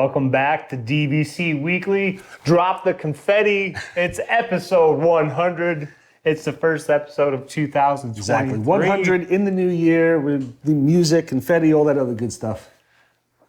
Welcome back to DVC Weekly. Drop the confetti. It's episode 100. It's the first episode of 2023. Exactly. 100 in the new year with the music, confetti, all that other good stuff.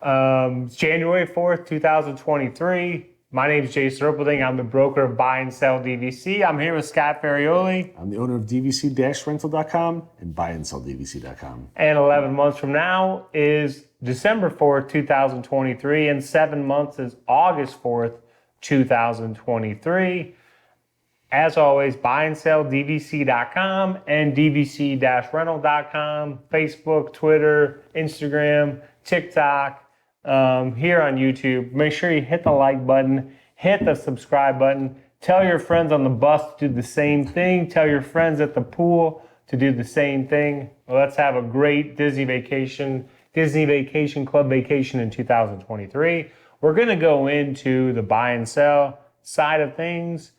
It's January 4th, 2023. My name is Jason Erpelding. I'm the broker of Buy and Sell DVC. I'm here with Scott Ferrioli. I'm the owner of DVC-Rental.com and BuyAndSellDVC.com. And 11 months from now is December 4th, 2023. And 7 months is August 4th, 2023. As always, BuyAndSellDVC.com and DVC-Rental.com, Facebook, Twitter, Instagram, TikTok. Here on YouTube. Make sure you hit the like button, hit the subscribe button, tell your friends on the bus to do the same thing, tell your friends at the pool to do the same thing. Let's have a great Disney Vacation Club vacation in 2023. We're going to go into the buy and sell side of things.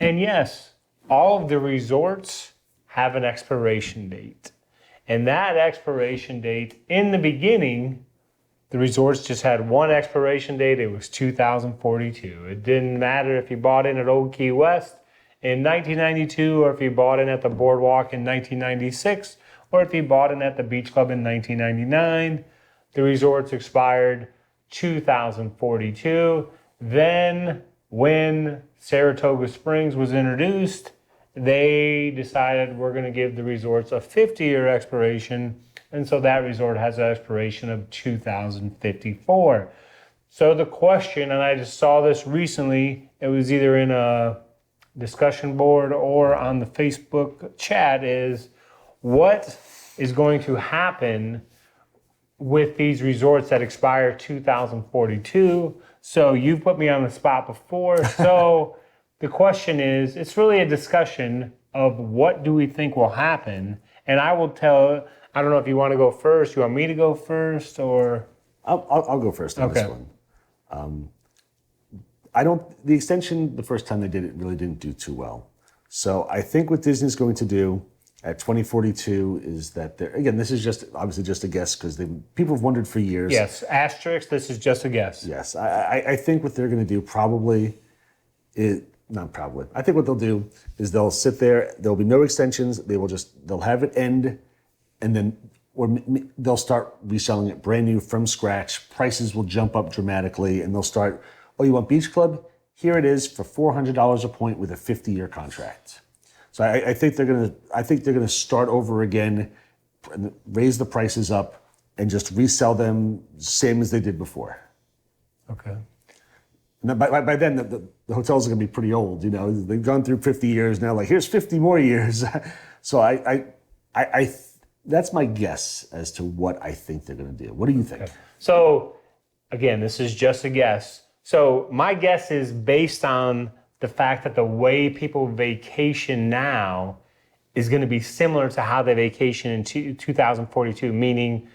And yes, all of the resorts have an expiration date. And that expiration date in the beginning, the resorts just had one expiration date. It was 2042. It didn't matter if you bought in at Old Key West in 1992 or if you bought in at the Boardwalk in 1996 or if you bought in at the Beach Club in 1999. The resorts expired 2042. Then when Saratoga Springs was introduced, they decided we're going to give the resorts a 50-year expiration. And so that resort has an expiration of 2054. So the question, and I just saw this recently, it was either in a discussion board or on the Facebook chat, is what is going to happen with these resorts that expire 2042? So you put me on the spot before. So the question is, it's really a discussion of what do we think will happen? And I will tell... I don't know if you want to go first. You want me to go first, or? I'll go first on this one. The extension, the first time they did it, really didn't do too well. So I think what Disney's going to do at 2042 is that again, this is obviously just a guess because people have wondered for years. Yes, asterisk, this is just a guess. Yes, I think what they're going to do I think what they'll do is they'll sit there, there'll be no extensions, they'll have it end, and then they'll start reselling it brand new from scratch. Prices will jump up dramatically, and they'll start, oh, you want Beach Club? Here it is for $400 a point with a 50-year contract. So I think they're gonna start over again, and raise the prices up, and just resell them same as they did before. Okay. And by then, the hotels are gonna be pretty old. You know, they've gone through 50 years now. Like, here's 50 more years. So I that's my guess as to what I think they're going to do. What do you think? Okay. So, again, this is just a guess. So my guess is based on the fact that the way people vacation now is going to be similar to how they vacation in 2042, meaning,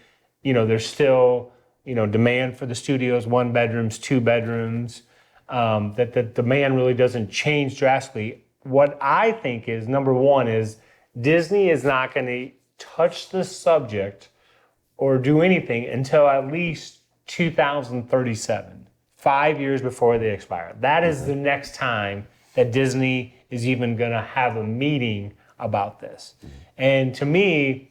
there's still, demand for the studios, 1 bedrooms, 2 bedrooms, that the demand really doesn't change drastically. What I think is, number one, is Disney is not going to touch the subject or do anything until at least 2037, 5 years before they expire. That is the next time that Disney is even going to have a meeting about this. And to me,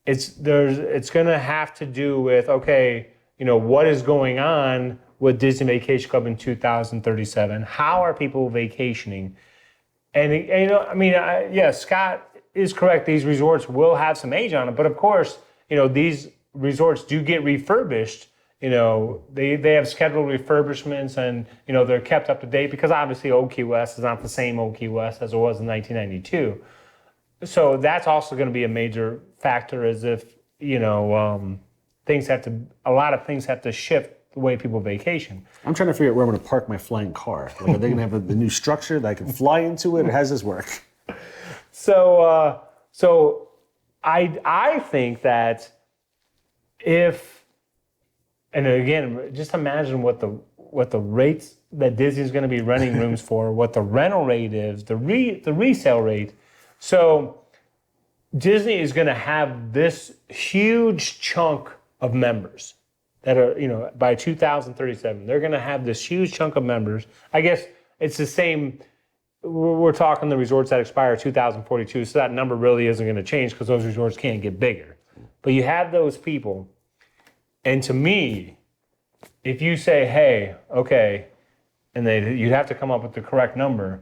it's going to have to do with, okay, what is going on with Disney Vacation Club in 2037? How are people vacationing? And Scott is correct. These resorts will have some age on it, but of course, these resorts do get refurbished. They have scheduled refurbishments, and they're kept up to date because obviously Old Key West is not the same Old Key West as it was in 1992. So that's also going to be a major factor, as if a lot of things have to shift the way people vacation. I'm trying to figure out where I'm going to park my flying car. Like, are they going to have the new structure that I can fly into it, or how does this work? So I think that and again, just imagine what the rates that Disney's going to be renting rooms for, what the rental rate is, the resale rate. So Disney is going to have this huge chunk of members. that are, you know, by 2037, they're going to have this huge chunk of members. I guess it's the same. We're talking the resorts that expire 2042, so that number really isn't going to change because those resorts can't get bigger. But you have those people, and to me, if you say, hey, okay, and you'd have to come up with the correct number,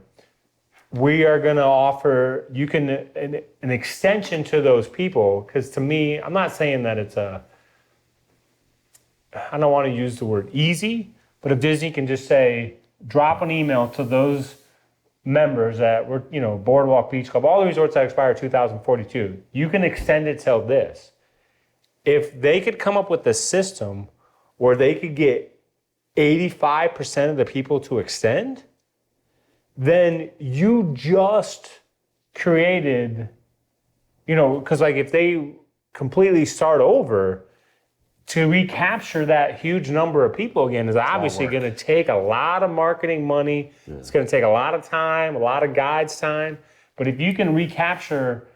we are going to offer, you can, an extension to those people, because to me, I'm not saying that it's I don't want to use the word easy, but if Disney can just say, drop an email to those members that were, you know, Boardwalk Beach Club, all the resorts that expire 2042, you can extend it till this. If they could come up with a system where they could get 85% of the people to extend, then you just created, you know, because like if they completely start over, to recapture that huge number of people again is obviously going to take a lot of marketing money. Yeah. It's going to take a lot of time, a lot of guides' time. But if you can recapture,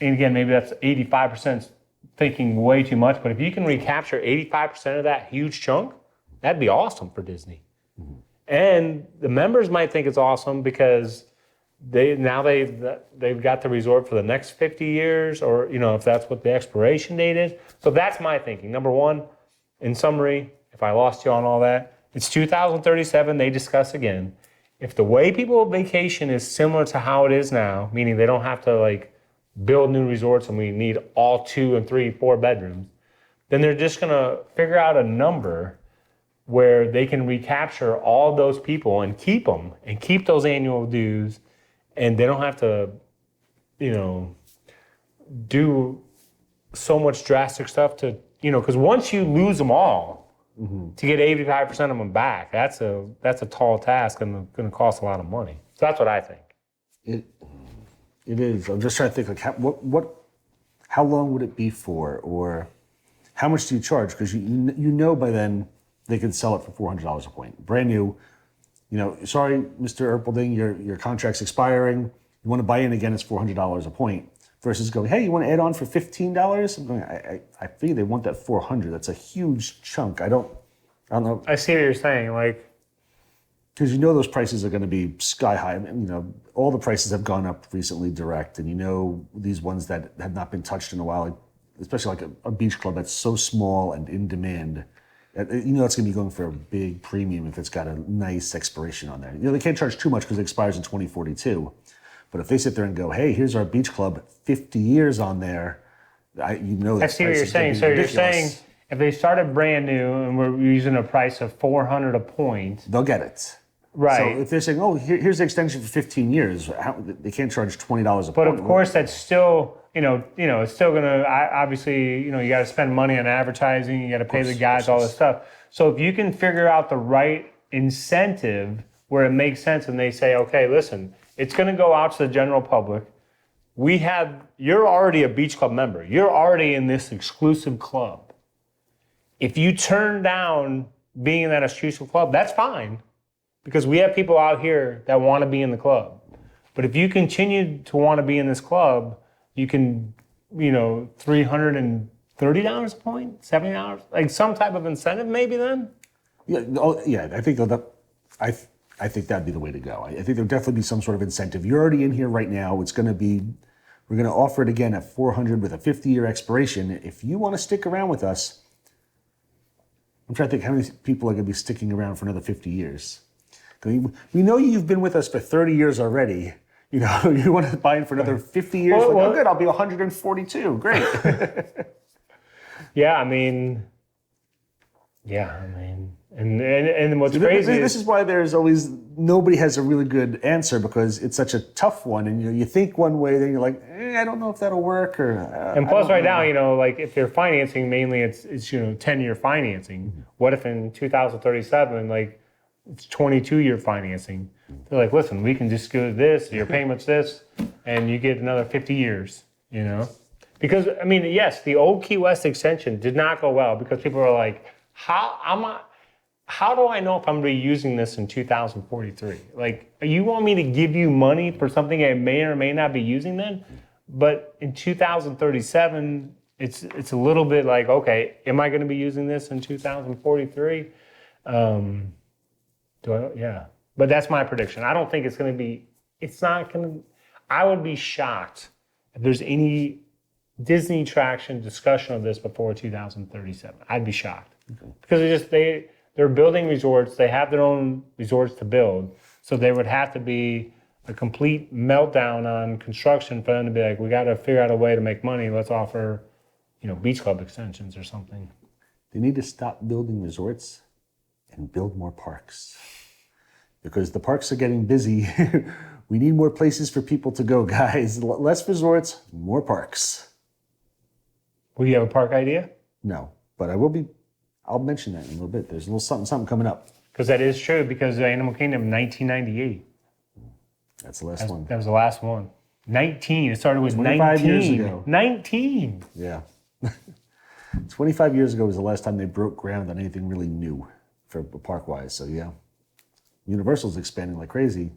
and again, maybe that's 85% thinking way too much, but if you can recapture 85% of that huge chunk, that'd be awesome for Disney. Mm-hmm. And the members might think it's awesome because they've got the resort for the next 50 years, or, you know, if that's what the expiration date is. So that's my thinking. Number one, in summary, if I lost you on all that, it's 2037, they discuss again. If the way people vacation is similar to how it is now, meaning they don't have to like build new resorts and we need all 2 and 3, 4 bedrooms, then they're just gonna figure out a number where they can recapture all those people and keep them and keep those annual dues. And they don't have to, you know, do so much drastic stuff to, you know, because once you lose them all, to get 85% of them back, that's a tall task and going to cost a lot of money. So that's what I think. It is. I'm just trying to think, like, how long would it be for, or how much do you charge? Because you know by then they could sell it for $400 a point, brand new. You know, sorry, Mr. Erpelding, your contract's expiring. You want to buy in again, it's $400 a point. Versus going, hey, you want to add on for $15? I'm going, I figure they want that $400. That's a huge chunk. I don't know. I see what you're saying, like, because you know those prices are going to be sky high. I mean, you know, all the prices have gone up recently direct, and you know these ones that have not been touched in a while, like, especially like a beach club that's so small and in demand. You know it's going to be going for a big premium if it's got a nice expiration on there. You know, they can't charge too much because it expires in 2042. But if they sit there and go, hey, here's our beach club, 50 years on there, you know that. I see what you're saying. So you're saying if they started brand new and we're using a price of $400 a point, they'll get it. Right. So if they're saying, oh, here's the extension for 15 years, they can't charge $20 a point. But of course, that's still, you know, it's still going to, obviously, you know, you got to spend money on advertising, you got to pay the guys, all this stuff. So if you can figure out the right incentive where it makes sense and they say, okay, listen, it's going to go out to the general public. You're already a beach club member. You're already in this exclusive club. If you turn down being in that exclusive club, that's fine. Because we have people out here that want to be in the club. But if you continue to want to be in this club, you can, you know, $330 a point, $70, like some type of incentive maybe then? Yeah, I think I think that'd be the way to go. I think there'll definitely be some sort of incentive. You're already in here right now. We're going to offer it again at $400 with a 50-year expiration. If you want to stick around with us, I'm trying to think how many people are going to be sticking around for another 50 years. We know you've been with us for 30 years already. You know, you want to buy in for another 50 years? Oh, good, I'll be 142. Great. Yeah, I mean, and what's crazy this is why there's always, nobody has a really good answer because it's such a tough one. And you think one way, then you're like, I don't know if that'll work. And plus right now, you know, like if they're financing, mainly it's you know, 10-year financing. Mm-hmm. What if in 2037, like, it's 22-year financing? They're like, listen, we can just do this, your payment's this, and you get another 50 years, you know? Because, I mean, yes, the old Key West extension did not go well because people are like, how do I know if I'm reusing this in 2043? Like, you want me to give you money for something I may or may not be using then? But in 2037, It's a little bit like, okay, am I going to be using this in 2043? Yeah. But that's my prediction. I don't think it's going to be, it's not going to, I would be shocked if there's any Disney traction discussion of this before 2037. I'd be shocked. Okay. Because they're building resorts. They have their own resorts to build. So there would have to be a complete meltdown on construction for them to be like, we got to figure out a way to make money. Let's offer, beach club extensions or something. They need to stop building resorts and build more parks. Because the parks are getting busy. We need more places for people to go, guys. Less resorts, more parks. Will you have a park idea? No, but I'll mention that in a little bit. There's a little something coming up. Because that is true, because Animal Kingdom, 1998. That's the last one. That was the last one. 19. It started with 25 19. years ago. 19. Yeah. 25 years ago was the last time they broke ground on anything really new for park-wise. So, yeah. Universal's expanding like crazy.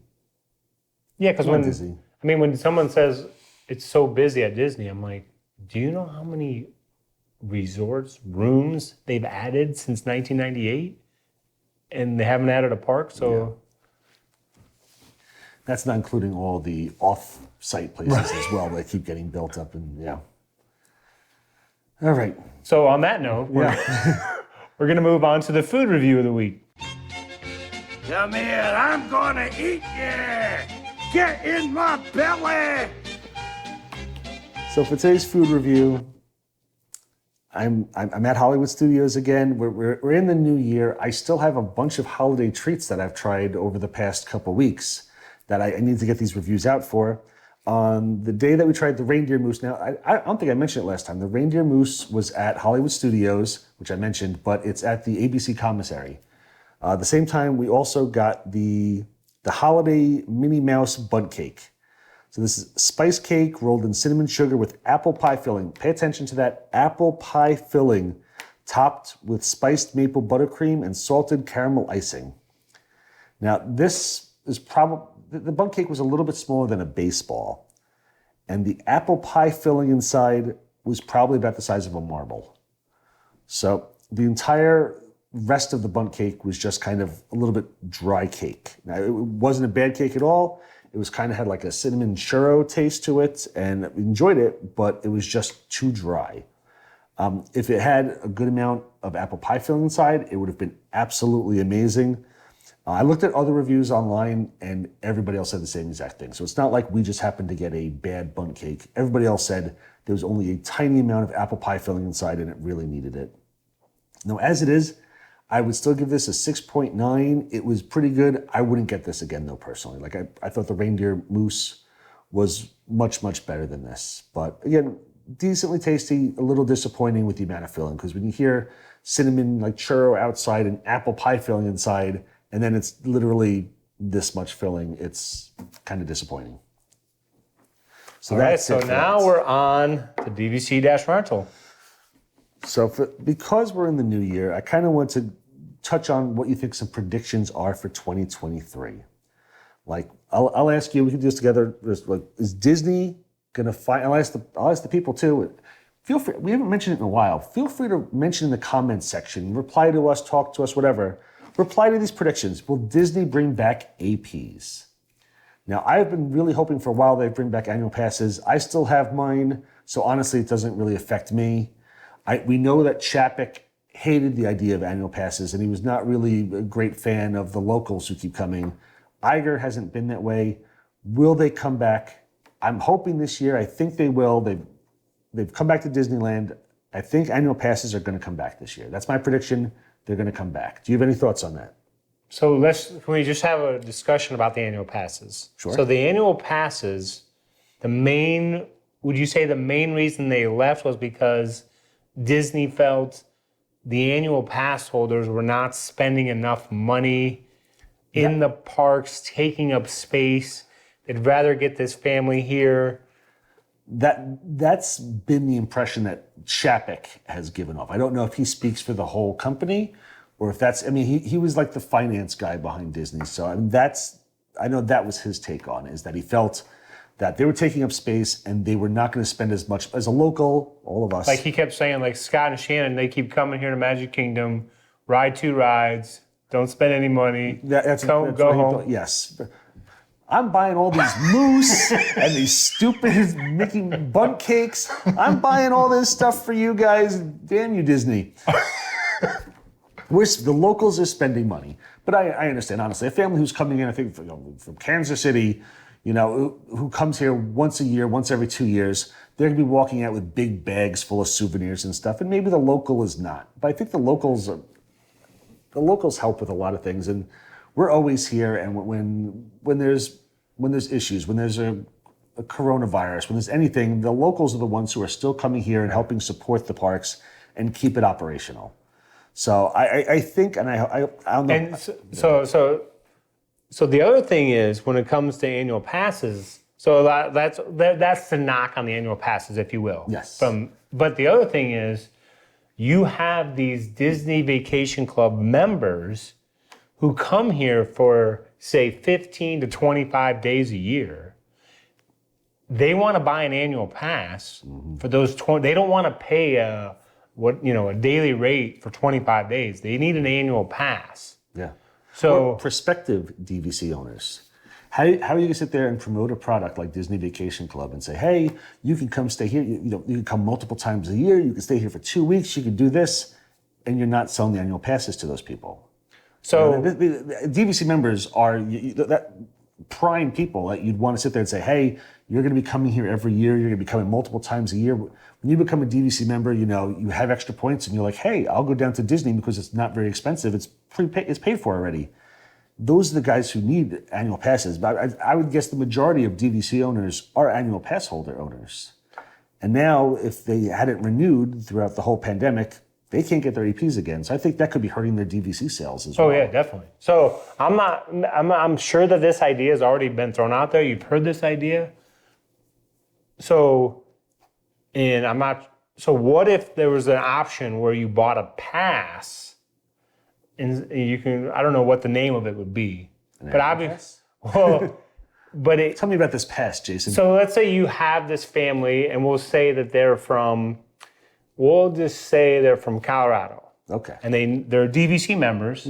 Yeah, because when someone says it's so busy at Disney, I'm like, do you know how many resorts, rooms they've added since 1998? And they haven't added a park, so... Yeah. That's not including all the off-site places as well that keep getting built up, and yeah. All right. So on that note, we're going to move on to the food review of the week. Come here, I'm gonna eat you! Get in my belly! So for today's food review, I'm at Hollywood Studios again. We're in the new year. I still have a bunch of holiday treats that I've tried over the past couple weeks that I need to get these reviews out for. On the day that we tried the reindeer mousse, now I don't think I mentioned it last time. The reindeer mousse was at Hollywood Studios, which I mentioned, but it's at the ABC Commissary. At the same time, we also got the holiday Minnie Mouse Bundt cake. So this is spice cake rolled in cinnamon sugar with apple pie filling. Pay attention to that apple pie filling, topped with spiced maple buttercream and salted caramel icing. Now this is probably, the Bundt cake was a little bit smaller than a baseball. And the apple pie filling inside was probably about the size of a marble. So the entire rest of the Bundt cake was just kind of a little bit dry cake. Now, it wasn't a bad cake at all. It was kind of had like a cinnamon churro taste to it, and we enjoyed it, but it was just too dry. If it had a good amount of apple pie filling inside, it would have been absolutely amazing. I looked at other reviews online, and everybody else said the same exact thing. So it's not like we just happened to get a bad Bundt cake. Everybody else said there was only a tiny amount of apple pie filling inside, and it really needed it. Now, as it is, I would still give this a 6.9. It was pretty good. I wouldn't get this again, though, personally. Like, I thought the reindeer mousse was much, much better than this. But again, decently tasty, a little disappointing with the amount of filling, because when you hear cinnamon, like churro outside and apple pie filling inside, and then it's literally this much filling, it's kind of disappointing. So all right, so now we're on to DVC-Rental. So because we're in the new year, I kind of want to touch on what you think some predictions are for 2023. Like, I'll ask you, we can do this together. Is Disney going to find, I'll ask the people too. Feel free, we haven't mentioned it in a while. Feel free to mention in the comments section, reply to us, talk to us, whatever. Reply to these predictions. Will Disney bring back APs? Now, I've been really hoping for a while they bring back annual passes. I still have mine, so honestly, it doesn't really affect me. We know that Chapek hated the idea of annual passes, and he was not really a great fan of the locals who keep coming. Iger hasn't been that way. Will they come back? I'm hoping this year. I think they will. They've come back to Disneyland. I think annual passes are going to come back this year. That's my prediction. They're going to come back. Do you have any thoughts on that? So can we just have a discussion about the annual passes? Sure. So the annual passes, would you say the main reason they left was because Disney felt the annual pass holders were not spending enough money in the parks, taking up space? They'd rather get this family here. That's been the impression that Chapek has given off. I don't know if he speaks for the whole company or if that's, he was like the finance guy behind Disney. So I know that was his take on it, is that he felt that they were taking up space and they were not going to spend as much as a local, all of us. Like he kept saying, like Scott and Shannon, they keep coming here to Magic Kingdom, ride 2 rides, don't spend any money, That's go what he home. thought. Yes. I'm buying all these moose and these stupid Mickey Bundt cakes. I'm buying all this stuff for you guys. Damn you, Disney. The locals are spending money. But I understand, honestly. A family who's coming in, I think, from Kansas City, who comes here once a year, once every 2 years, they're going to be walking out with big bags full of souvenirs and stuff. And maybe the local is not. But I think the locals help with a lot of things. And we're always here, and when there's issues, when there's a coronavirus, when there's anything, the locals are the ones who are still coming here and helping support the parks and keep it operational. So I think, and I don't know. And so the other thing is, when it comes to annual passes, so that's the knock on the annual passes, if you will. Yes. But the other thing is, you have these Disney Vacation Club members who come here for, say, 15 to 25 days a year. They want to buy an annual pass for those 20. They don't want to pay a daily rate for 25 days. They need an annual pass. Yeah. So prospective DVC owners, how are you going to sit there and promote a product like Disney Vacation Club and say, hey, you can come stay here. You can come multiple times a year. You can stay here for 2 weeks. You can do this, and you're not selling the annual passes to those people. So the DVC members are that prime people that you'd want to sit there and say, hey, you're going to be coming here every year. You're going to be coming multiple times a year. When you become a DVC member, you have extra points and you're like, hey, I'll go down to Disney because it's not very expensive. It's paid for already. Those are the guys who need annual passes. But I would guess the majority of DVC owners are annual pass holder owners. And now if they hadn't renewed throughout the whole pandemic, they can't get their EPs again. So I think that could be hurting their DVC sales as well. Oh yeah, definitely. So I'm sure that this idea has already been thrown out there. You've heard this idea. So what if there was an option where you bought a pass and you can, I don't know what the name of it would be. Tell me about this pass, Jason. So let's say you have this family and we'll say that we'll just say they're from Colorado. Okay. And they're DVC members,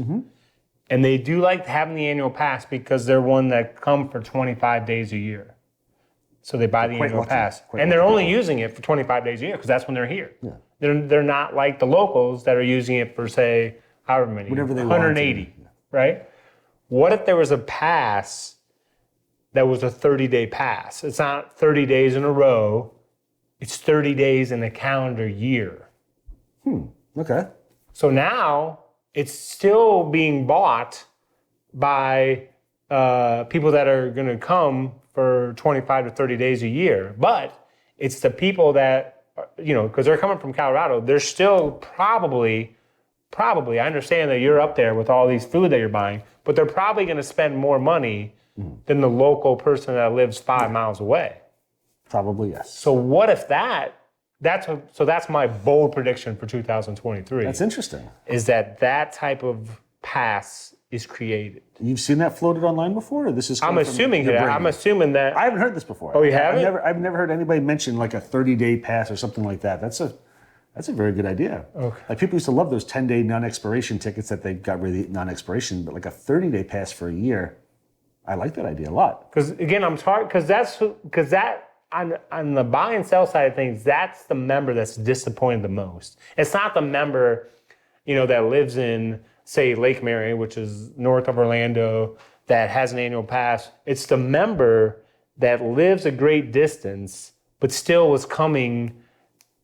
and they do like having the annual pass because they're one that come for 25 days a year. So they buy the annual pass. And they're only using it for 25 days a year because that's when they're here. Yeah. They're not like the locals that are using it for, say, however many, whatever they 180, want to. right? What if there was a pass that was a 30-day pass? It's not 30 days in a row. It's 30 days in a calendar year. Okay. So now it's still being bought by people that are going to come for 25 to 30 days a year. But it's the people that, because they're coming from Colorado, they're still probably, I understand that you're up there with all these food that you're buying, but they're probably going to spend more money than the local person that lives 5 miles away. Probably, yes. So what if that's my bold prediction for 2023. That's interesting. Is that type of pass is created. You've seen that floated online before? Or this is I'm assuming that. I haven't heard this before. Oh, you haven't? I've never heard anybody mention like a 30-day pass or something like that. That's a very good idea. Okay. Like people used to love those 10-day non-expiration tickets that they got rid of the non-expiration, but like a 30-day pass for a year, I like that idea a lot. Because again, on the buy and sell side of things, that's the member that's disappointed the most. It's not the member, that lives in, say, Lake Mary, which is north of Orlando, that has an annual pass. It's the member that lives a great distance, but still was coming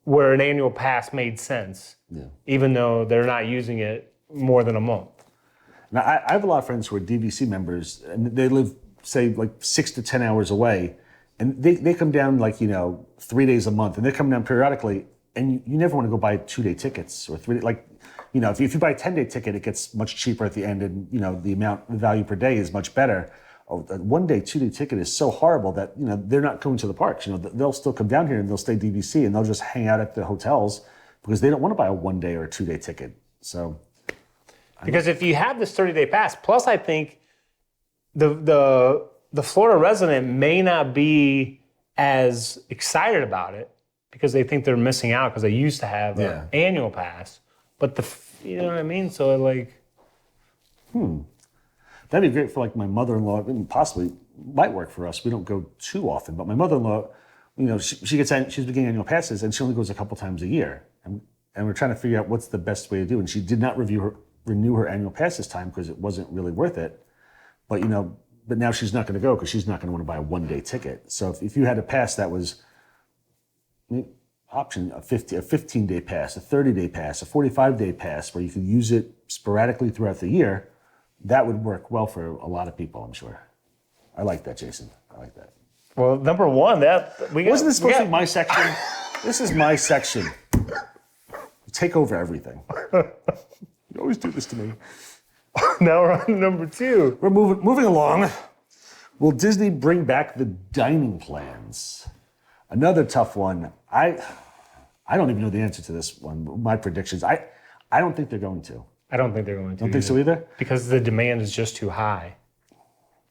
where an annual pass made sense, even though they're not using it more than a month. Now, I have a lot of friends who are DVC members, and they live, say, like 6 to 10 hours away. And they come down 3 days a month, and they come down periodically, and you never want to go buy 2-day tickets or 3 day, if you buy a 10-day ticket, it gets much cheaper at the end, and the value per day is much better. A 1-day, 2-day ticket is so horrible that they're not going to the parks. They'll still come down here and they'll stay DVC and they'll just hang out at the hotels because they don't want to buy a 1-day or a 2-day ticket. So because if you have this 30-day pass, plus I think the the Florida resident may not be as excited about it because they think they're missing out because they used to have an annual pass. But you know what I mean? So like, That'd be great for like my mother-in-law, and possibly might work for us. We don't go too often, but my mother-in-law, you know, she's been getting annual passes and she only goes a couple times a year. And we're trying to figure out what's the best way to do. And she did not renew her annual pass this time because it wasn't really worth it. But, you know, but now she's not going to go because she's not going to want to buy a one-day ticket. So if you had a pass that was option, a 15-day pass, a 30-day pass, a 45-day pass, where you could use it sporadically throughout the year, that would work well for a lot of people, I'm sure. I like that, Jason. I like that. well, number one, Wasn't this supposed to be my section? This is my section. You take over everything. You always do this to me. Now we're on to number two. We're moving along. Will Disney bring back the dining plans? Another tough one. I don't even know the answer to this one. My predictions. I don't think they're going to. I don't think they're going to. Don't think so either? Because the demand is just too high.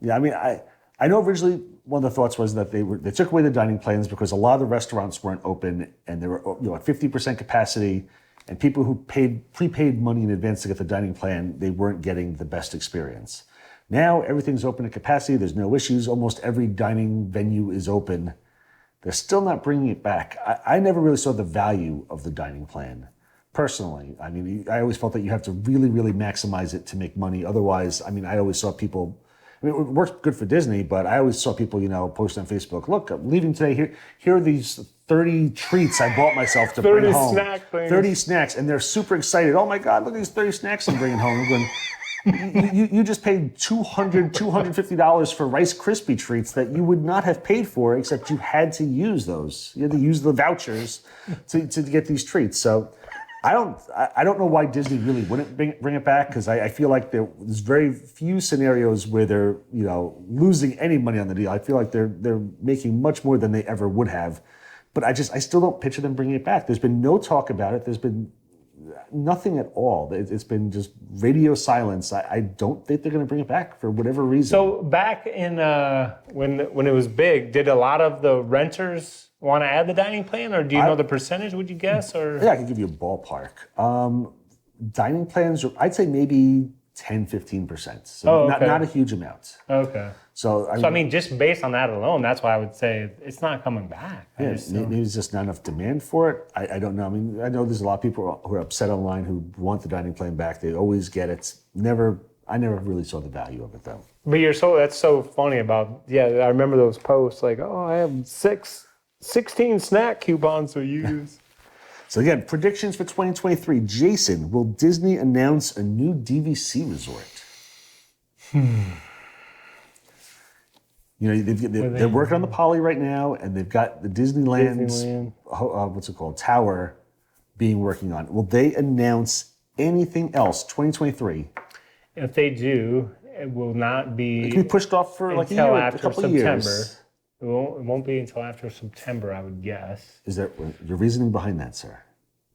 Yeah, I mean, I know originally one of the thoughts was that they took away the dining plans because a lot of the restaurants weren't open and they were at 50% capacity, and people who prepaid money in advance to get the dining plan, they weren't getting the best experience. Now everything's open at capacity. There's no issues. Almost every dining venue is open. They're still not bringing it back. I never really saw the value of the dining plan. Personally, I mean, I always felt that you have to really, really maximize it to make money. Otherwise, I mean, I always saw people, I mean, it worked good for Disney, but I always saw people, post on Facebook, look, I'm leaving today. Here are these 30 treats I bought myself to bring home. 30 snack things. 30 snacks, and they're super excited. Oh my God, look at these 30 snacks I'm bringing home. I'm going, you just paid $250 for Rice Krispie treats that you would not have paid for, except you had to use those. You had to use the vouchers to get these treats. So I don't know why Disney really wouldn't bring it back, because I feel like there's very few scenarios where they're losing any money on the deal. I feel like they're making much more than they ever would have, but I still don't picture them bringing it back. There's been no talk about it. There's been nothing at all. It's been just radio silence. I don't think they're going to bring it back for whatever reason. So back in when it was big, did a lot of the renters want to add the dining plan, or do you know the percentage? Would you guess? Or yeah, I can give you a ballpark. Dining plans, I'd say maybe 10-15%. So not a huge amount. Okay. So I mean, just based on that alone, that's why I would say it's not coming back. Yeah, maybe there's just not enough demand for it. I don't know. I mean, I know there's a lot of people who are upset online who want the dining plan back. They always get it. I never really saw the value of it though. But that's so funny about, I remember those posts like, oh, I have 16 snack coupons to use. So again, predictions for 2023. Jason, will Disney announce a new DVC resort? They're working on the Poly right now, and they've got the Disneyland's tower being working on. Will they announce anything else 2023? If they do, it will not be. It can be pushed off for like a year, a couple of years. It won't be until after September, I would guess. Is there your reasoning behind that, sir?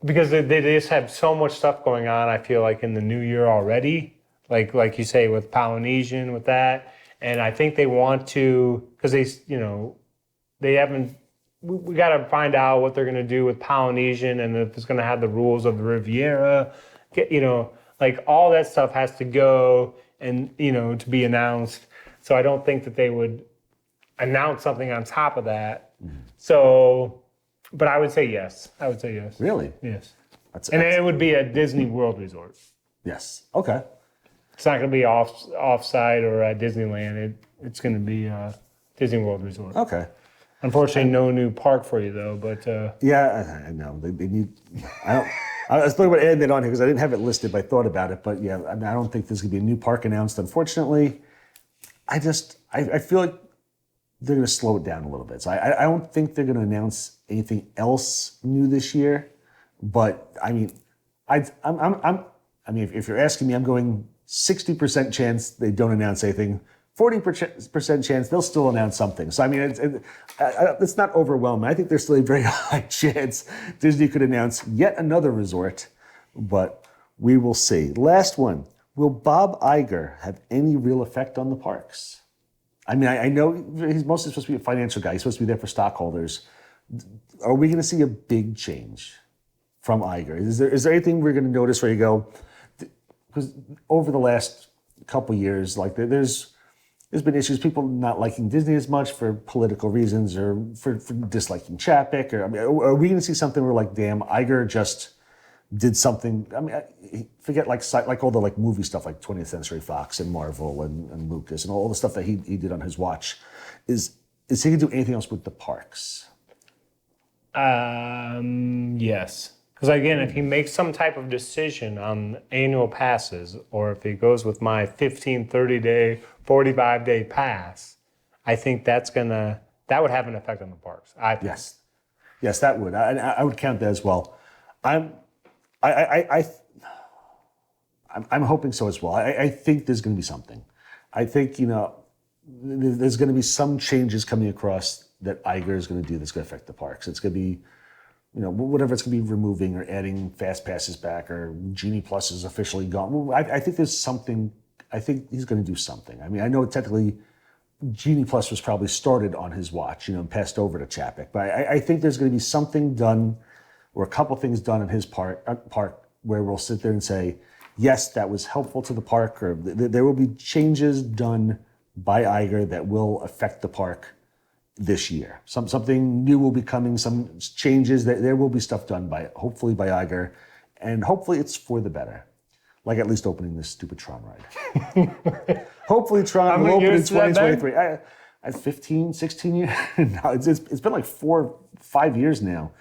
Because they just have so much stuff going on, I feel like, in the new year already. Like you say, with Polynesian, with that. And I think they want to, because they haven't, we got to find out what they're going to do with Polynesian, and if it's going to have the rules of the Riviera. All that stuff has to go and, to be announced. So I don't think that they would announce something on top of that. Mm-hmm. So, but I would say yes. Really? Yes. And it would be a Disney World resort. Yes. Okay. It's not going to be off-site or at Disneyland. It's going to be a Disney World resort. Okay. Unfortunately, no new park for you though. But yeah, I know they need. I was thinking about adding that on here because I didn't have it listed, but I thought about it. But yeah, I don't think there's going to be a new park announced. Unfortunately, I feel like they're going to slow it down a little bit. So I don't think they're going to announce anything else new this year. But I mean, if you're asking me, I'm going 60% chance they don't announce anything. 40% chance they'll still announce something. So I mean, it's not overwhelming. I think there's still a very high chance Disney could announce yet another resort, but we will see. Last one. Will Bob Iger have any real effect on the parks? I mean, I know he's mostly supposed to be a financial guy. He's supposed to be there for stockholders. Are we going to see a big change from Iger? Is there anything we're going to notice where you go, because over the last couple years, like there's been issues, people not liking Disney as much for political reasons or for disliking Chapek. Or I mean, are we going to see something where like, damn, Iger just did something? I mean, forget like all the like movie stuff like 20th Century Fox and Marvel and Lucas and all the stuff that he did on his watch. Is he going to do anything else with the parks? Yes. Because again, if he makes some type of decision on annual passes, or if he goes with my 15, 30-day, 45-day pass, I think that would have an effect on the parks. Yes, that would. I would count that as well. I'm hoping so as well. I think there's going to be something. I think, there's going to be some changes coming across that Iger is going to do that's going to affect the parks. It's going to be, whatever it's going to be removing or adding fast passes back, or Genie Plus is officially gone. I think there's something. I think he's going to do something. I mean, I know technically Genie Plus was probably started on his watch, and passed over to Chapek. But I think there's going to be something done, or a couple things done in his park where we'll sit there and say, yes, that was helpful to the park, or there will be changes done by Iger that will affect the park this year. Something new will be coming, some changes. There will be stuff done hopefully by Iger, and hopefully it's for the better. Like at least opening this stupid Tron ride. Hopefully Tron will open in 2023. I 15, 16 years? No, it's been like 4, 5 years now.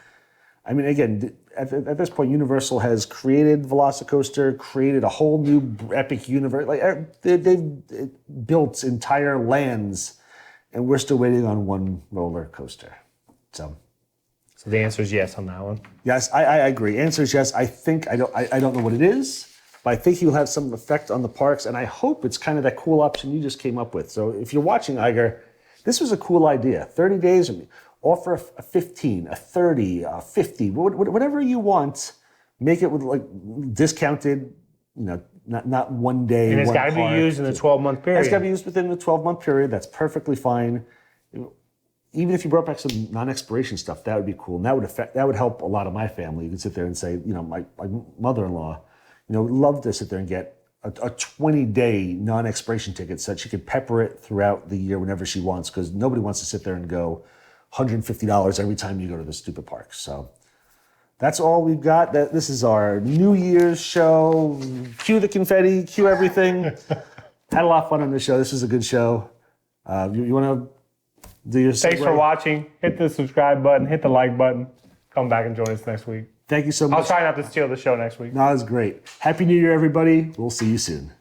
I mean, again, at this point, Universal has created Velocicoaster, created a whole new epic universe. Like they've built entire lands, and we're still waiting on one roller coaster. So the answer is yes on that one. Yes, I agree. Answer is yes. I think I don't know what it is, but I think he'll have some effect on the parks, and I hope it's kind of that cool option you just came up with. So if you're watching Iger, this was a cool idea. 30 days. Offer a 15, a 30, a 50, whatever you want. Make it with like discounted, not one day. And it's got to be used in the 12-month period. It's got to be used within the 12-month period. That's perfectly fine. Even if you brought back some non-expiration stuff, that would be cool. And that would help a lot of my family. You could sit there and say, my mother-in-law, would love to sit there and get a 20-day non-expiration ticket so that she could pepper it throughout the year whenever she wants, because nobody wants to sit there and go $150 every time you go to the stupid park. So that's all we've got. This is our New Year's show. Cue the confetti, cue everything. Had a lot of fun on this show. This is a good show. You want to do your Thanks for watching. Hit the subscribe button, hit the like button. Come back and join us next week. Thank you so much. I'll try not to steal the show next week. No, it was great. Happy New Year, everybody. We'll see you soon.